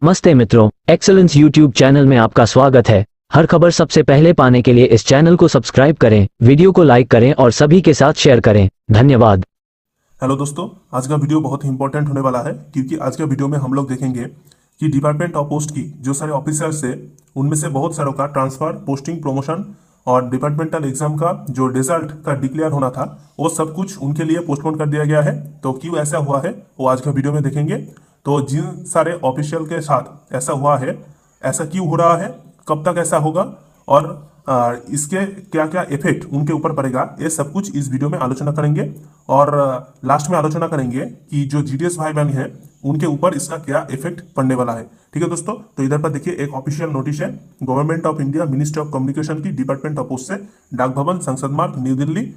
नमस्ते मित्रों, excellence YouTube channel में आपका स्वागत है। हर खबर सबसे पहले पाने के लिए इस चैनल को सब्सक्राइब करें, वीडियो को लाइक करें और सभी के साथ शेयर करें। धन्यवाद। हेलो दोस्तों, आज का वीडियो बहुत ही इंपॉर्टेंट होने वाला है क्योंकि आज के वीडियो में हम लोग देखेंगे कि डिपार्टमेंट ऑफ पोस्ट की जो सारे ऑफिसर्स है उनमें से बहुत सारों का ट्रांसफर, पोस्टिंग, प्रमोशन और डिपार्टमेंटल एग्जाम का जो रिजल्ट का डिक्लेयर होना था वो सब कुछ उनके लिए पोस्टपोन कर दिया गया है। तो क्यों ऐसा हुआ है वो आज का वीडियो में देखेंगे। तो जिन सारे ऑफिशियल के साथ ऐसा हुआ है, ऐसा क्यों हो रहा है, कब तक ऐसा होगा और इसके क्या क्या इफेक्ट उनके ऊपर पड़ेगा, ये सब कुछ इस वीडियो में आलोचना करेंगे। और लास्ट में आलोचना करेंगे कि जो जीडीएस भाई बहन है उनके ऊपर इसका क्या इफेक्ट पड़ने वाला है। ठीक है दोस्तों, तो इधर पर देखिए एक ऑफिशियल नोटिस है government of India, ministry of communication की, डिपार्टमेंट ऑफ पोस्ट से, डाक भवन, संसद मार्ग, न्यू दिल्ली।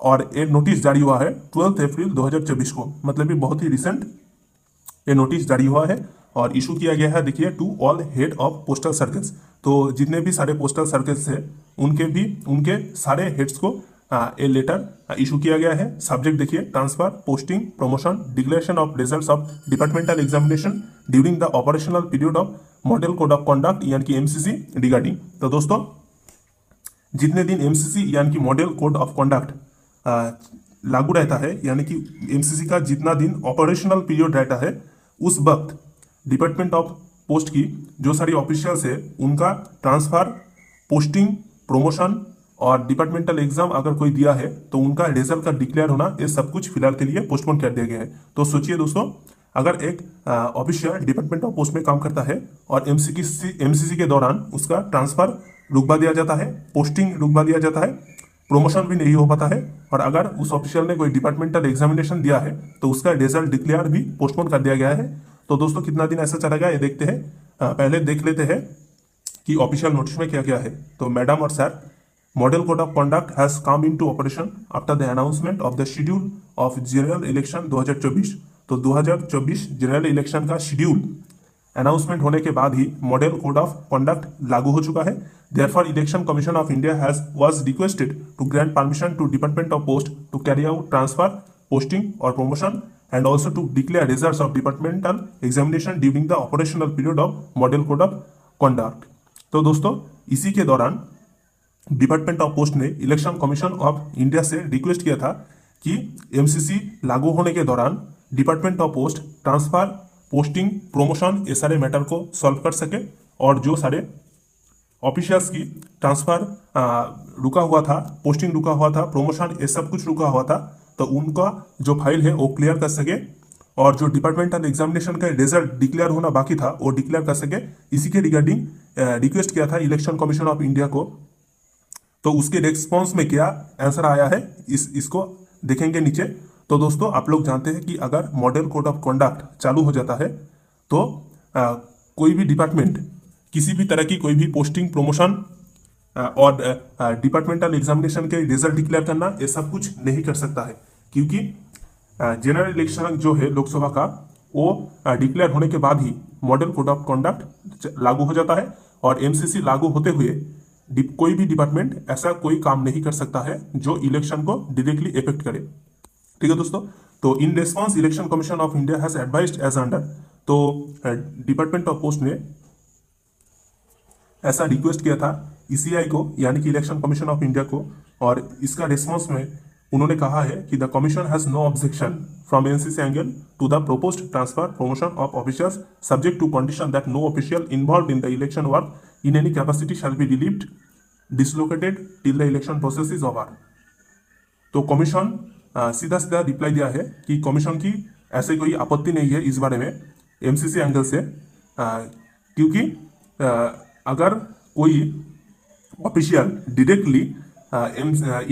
और एक नोटिस जारी हुआ है 12 अप्रैल 2024 को, मतलब ये बहुत ही रिसेंट ये नोटिस जारी हुआ है और इशू किया गया है। देखिए, to all head of postal circles, तो जितने भी सारे पोस्टल सर्कल्स है उनके सारे हेड्स को ए लेटर इशू किया गया है। सब्जेक्ट देखिए, transfer, posting, promotion, declaration of results of departmental examination during the operational period of model code of conduct यानी कि एमसीसी रिगार्डिंग। तो दोस्तों, जितने दिन एमसीसी यानी कि मॉडल कोड ऑफ कंडक्ट लागू रहता है, यानी कि एमसीसी का जितना दिन ऑपरेशनल पीरियड रहता है, उस वक्त डिपार्टमेंट ऑफ पोस्ट की जो सारी ऑफिशियल्स है उनका ट्रांसफर, पोस्टिंग, प्रमोशन और डिपार्टमेंटल एग्जाम अगर कोई दिया है तो उनका रिजल्ट का डिक्लेयर होना, ये सब कुछ फिलहाल के लिए पोस्टपोन कर दिया गया है। तो सोचिए दोस्तों, अगर एक ऑफिशियल डिपार्टमेंट ऑफ पोस्ट में काम करता है और एमसीसी के दौरान उसका ट्रांसफर रुकवा दिया जाता है, पोस्टिंग रुकवा दिया जाता है, प्रमोशन भी नहीं हो पाता है, और अगर उस ऑफिशियल ने कोई डिपार्टमेंटल एग्जामिनेशन दिया है तो उसका रिजल्ट डिक्लेयर भी पोस्टपोन कर दिया गया है। तो दोस्तों, कितना दिन ऐसा चलेगा ये देखते हैं। पहले देख लेते हैं कि ऑफिशियल नोटिस में क्या क्या है। तो मैडम और sir, model code of conduct has come into operation after the announcement of the schedule of general election 2024। तो 2024 जनरल इलेक्शन का शेड्यूल अनाउंसमेंट होने के बाद ही मॉडल कोड ऑफ कंडक्ट लागू हो चुका है। Therefore election commission of India has was requested to grant permission to department of post to carry out transfer, posting और promotion and also to declare results of departmental examination during the operational period of model code of conduct। तो दोस्तों, इसी के दौरान department of post ने election commission of India से request किया था कि एमसीसी लागू होने के दौरान department of post transfer, posting, promotion ये सारे मैटर को सॉल्व कर सके, और जो सारे ऑफिशियल्स की ट्रांसफर रुका हुआ था, पोस्टिंग रुका हुआ था, प्रमोशन ये सब कुछ रुका हुआ था, तो उनका जो फाइल है वो क्लियर कर सके, और जो डिपार्टमेंटल एग्जामिनेशन का रिजल्ट डिक्लेयर होना बाकी था वो डिक्लेयर कर सके। इसी के रिगार्डिंग रिक्वेस्ट किया था इलेक्शन कमीशन ऑफ इंडिया को। तो उसके रेस्पॉन्स में क्या आंसर आया है इसको देखेंगे नीचे। तो दोस्तों, आप लोग जानते हैं कि अगर मॉडल कोड ऑफ कंडक्ट चालू हो जाता है तो कोई भी डिपार्टमेंट किसी भी तरह की कोई भी पोस्टिंग, प्रमोशन और डिपार्टमेंटल एग्जामिनेशन के रिजल्ट डिक्लेयर करना ये सब कुछ नहीं कर सकता है, क्योंकि जनरल इलेक्शन जो है लोकसभा का वो डिक्लेयर होने के बाद ही मॉडल कोड ऑफ कंडक्ट लागू हो जाता है, और एमसीसी लागू होते हुए कोई भी डिपार्टमेंट ऐसा कोई काम नहीं कर सकता है जो इलेक्शन को डायरेक्टली इफेक्ट करे। ठीक है दोस्तों, तो in response election commission of India has advised as under. तो डिपार्टमेंट ऑफ पोस्ट ने ऐसा रिक्वेस्ट किया था ईसीआई को, यानी कि इलेक्शन कमीशन ऑफ इंडिया को, और इसका रिस्पॉन्स में उन्होंने कहा है कि the commission has no objection from NCC angle to the proposed transfer, promotion of officers subject to condition that no official involved in the election work in any capacity shall be relieved dislocated till the election process is over. तो commission सीधा सीधा reply दिया है कि commission की ऐसे कोई आपत्ति नहीं है इस बारे में एमसीसी एंगल से, क्योंकि अगर कोई ऑफिशियल डायरेक्टली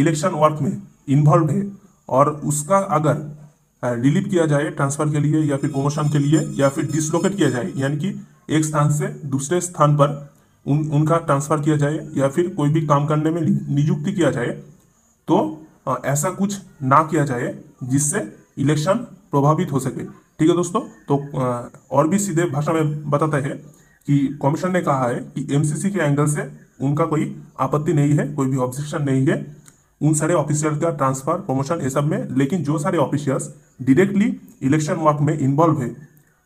इलेक्शन वर्क में इन्वॉल्व है और उसका अगर रिलीव किया जाए ट्रांसफर के लिए या फिर प्रमोशन के लिए, या फिर डिसलोकेट किया जाए यानी कि एक स्थान से दूसरे स्थान पर उनका ट्रांसफर किया जाए, या फिर कोई भी काम करने में नियुक्ति किया जाए, तो ऐसा कुछ ना किया जाए जिससे इलेक्शन प्रभावित हो सके। ठीक है दोस्तों, तो और भी सीधे भाषा में बताते हैं कि कमीशन ने कहा है कि एमसीसी के एंगल से उनका कोई आपत्ति नहीं है, कोई भी ऑब्जेक्शन नहीं है उन सारे ऑफिशियल का ट्रांसफर, प्रमोशन ये सब में, लेकिन जो सारे ऑफिशियल्स डायरेक्टली इलेक्शन वर्क में इन्वॉल्व है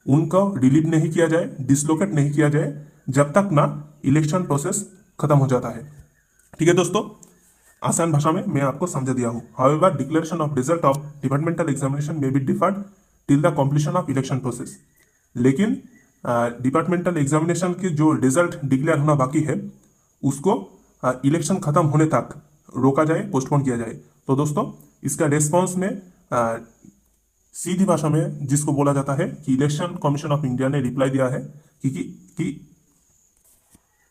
उनको रिलीव नहीं किया जाए, डिसलोकेट नहीं किया जाए जब तक ना इलेक्शन प्रोसेस खत्म हो जाता है। ठीक है दोस्तों, आसान भाषा में मैं आपको समझा दिया हूँ। However declaration of result of departmental examination may be deferred till the completion of election process. लेकिन डिपार्टमेंटल एग्जामिनेशन की जो रिजल्ट डिक्लेयर होना बाकी है उसको इलेक्शन खत्म होने तक रोका जाए, पोस्टपोन किया जाए। तो दोस्तों इसका रेस्पॉन्स में सीधी भाषा में जिसको बोला जाता है कि इलेक्शन कमीशन ऑफ इंडिया ने रिप्लाई दिया है कि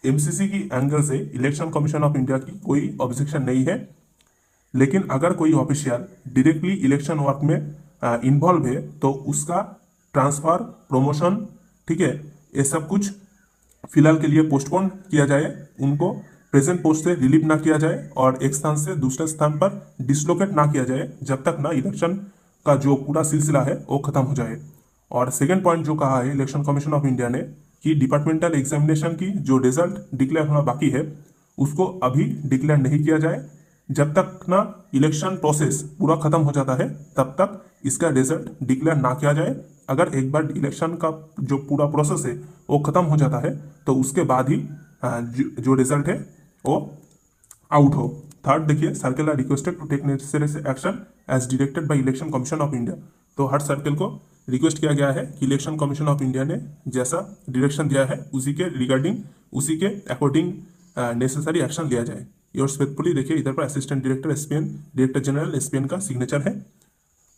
एमसीसी की एंगल से इलेक्शन कमीशन ऑफ इंडिया की कोई ऑब्जेक्शन नहीं है, लेकिन अगर कोई ऑफिशियल डायरेक्टली इलेक्शन वर्क में इन्वॉल्व है तो उसका ट्रांसफर, प्रमोशन, ठीक है, ये सब कुछ फिलहाल के लिए पोस्टपोन किया जाए, उनको प्रेजेंट पोस्ट से रिलीव ना किया जाए और एक स्थान से दूसरे स्थान पर डिसलोकेट ना किया जाए जब तक ना इलेक्शन का जो पूरा सिलसिला है वो खत्म हो जाए। और सेकेंड पॉइंट जो कहा है इलेक्शन कमीशन ऑफ इंडिया ने कि डिपार्टमेंटल एग्जामिनेशन की जो रिजल्ट डिक्लेयर होना बाकी है उसको अभी डिक्लेयर नहीं किया जाए, जब तक ना इलेक्शन प्रोसेस पूरा खत्म हो जाता है तब तक इसका रिजल्ट डिक्लेयर ना किया जाए। अगर एक बार इलेक्शन का जो पूरा प्रोसेस है वो खत्म हो जाता है तो उसके बाद ही जो रिजल्ट है वो आउट हो। थर्ड देखिए, circle are requested to take necessary action as directed by election commission of India. तो हर सर्कल को रिक्वेस्ट किया गया है कि इलेक्शन कमीशन ऑफ इंडिया ने जैसा डायरेक्शन दिया है उसी के रिगार्डिंग, उसी के अकॉर्डिंग नेसेसरी एक्शन लिया जाए। योर्स फेथफुली, देखिए इधर पर assistant director ESPN, director general ESPN का सिग्नेचर है।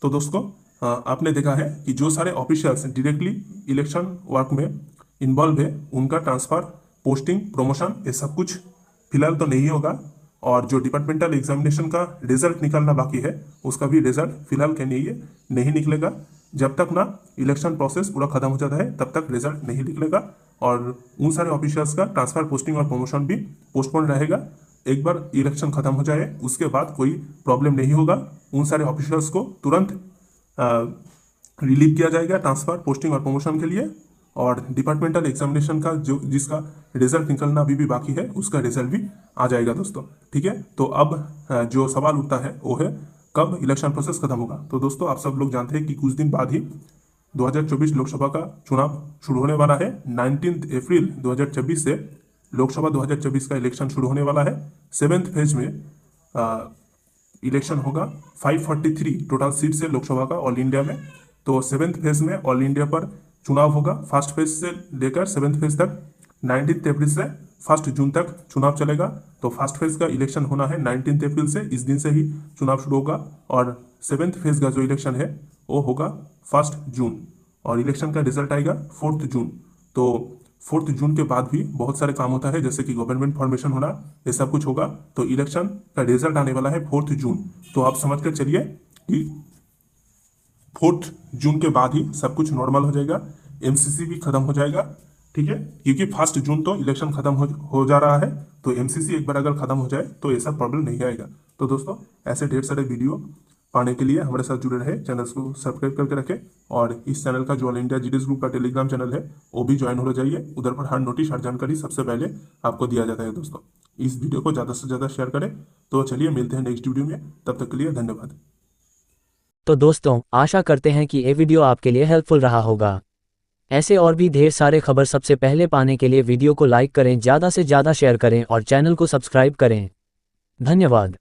तो दोस्तों आपने देखा है कि जो सारे ऑफिशियल्स डायरेक्टली इलेक्शन वर्क में इन्वॉल्व है उनका ट्रांसफर, पोस्टिंग, प्रमोशन ये सब कुछ फिलहाल तो नहीं होगा, और जो डिपार्टमेंटल एग्जामिनेशन का रिजल्ट निकलना बाकी है उसका भी रिजल्ट फिलहाल के लिए नहीं निकलेगा। जब तक ना इलेक्शन प्रोसेस पूरा खत्म हो जाता है तब तक रिजल्ट नहीं निकलेगा और उन सारे ऑफिशियल्स का ट्रांसफर, पोस्टिंग और प्रमोशन भी पोस्टपोन रहेगा। एक बार इलेक्शन खत्म हो जाए उसके बाद कोई प्रॉब्लम नहीं होगा, उन सारे ऑफिशियल्स को तुरंत रिलीव किया जाएगा ट्रांसफर, पोस्टिंग और प्रमोशन के लिए, और डिपार्टमेंटल एग्जामिनेशन का जो जिसका रिजल्ट निकलना अभी भी बाकी है उसका रिजल्ट भी आ जाएगा दोस्तों। ठीक है, तो अब जो सवाल उठता है वो है कब इलेक्शन प्रोसेस खत्म होगा। तो दोस्तों आप सब लोग जानते हैं कि कुछ दिन बाद ही 2024 लोकसभा का चुनाव शुरू होने वाला है। 19 अप्रैल 2024 से लोकसभा 2024 का इलेक्शन शुरू होने वाला है। 7th फेज में इलेक्शन होगा 543 टोटल सीट से लोकसभा का ऑल इंडिया में। तो 7th फेज में ऑल इंडिया पर चुनाव होगा। फर्स्ट फेज से लेकर 7th फेज तक 19 अप्रैल से 1 जून तक चुनाव चलेगा। तो फर्स्ट फेज का इलेक्शन होना है 19 अप्रैल से, इस दिन से ही चुनाव शुरू होगा, और 7th फेज का जो इलेक्शन है वो होगा 1 जून और इलेक्शन का रिजल्ट आएगा 4 जून। तो 4 जून के बाद भी बहुत सारे काम होता है जैसे कि गवर्नमेंट फॉर्मेशन होना, ये सब कुछ होगा। तो इलेक्शन का रिजल्ट आने वाला है 4 जून। तो आप समझ कर चलिए कि 4 जून के बाद ही सब कुछ नॉर्मल हो जाएगा, एमसीसी भी खत्म हो जाएगा। ठीक है, क्योंकि 1 जून तो इलेक्शन खत्म हो जा रहा है, तो एमसीसी एक बार अगर खत्म हो जाए तो ऐसा प्रॉब्लम नहीं आएगा। तो दोस्तों ऐसे ढेर सारे वीडियो पाने के लिए हमारे साथ जुड़े रहे, चैनल को सब्सक्राइब करके रखें, और इस चैनल का जो ऑल इंडिया जीडीएस ग्रुप का टेलीग्राम चैनल है वो भी ज्वाइन हो जाइए। उधर पर हर नोटिस, हर जानकारी सबसे पहले आपको दिया जाता है। दोस्तों इस वीडियो को ज़्यादा से ज़्यादा शेयर करें। तो चलिए मिलते हैं नेक्स्ट वीडियो में, तब तक के लिए धन्यवाद। तो दोस्तों आशा करते हैं कि ये वीडियो आपके लिए हेल्पफुल रहा होगा। ऐसे और भी ढेर सारे खबर सबसे पहले पाने के लिए वीडियो को लाइक करें, ज़्यादा से ज़्यादा शेयर करें और चैनल को सब्सक्राइब करें। धन्यवाद।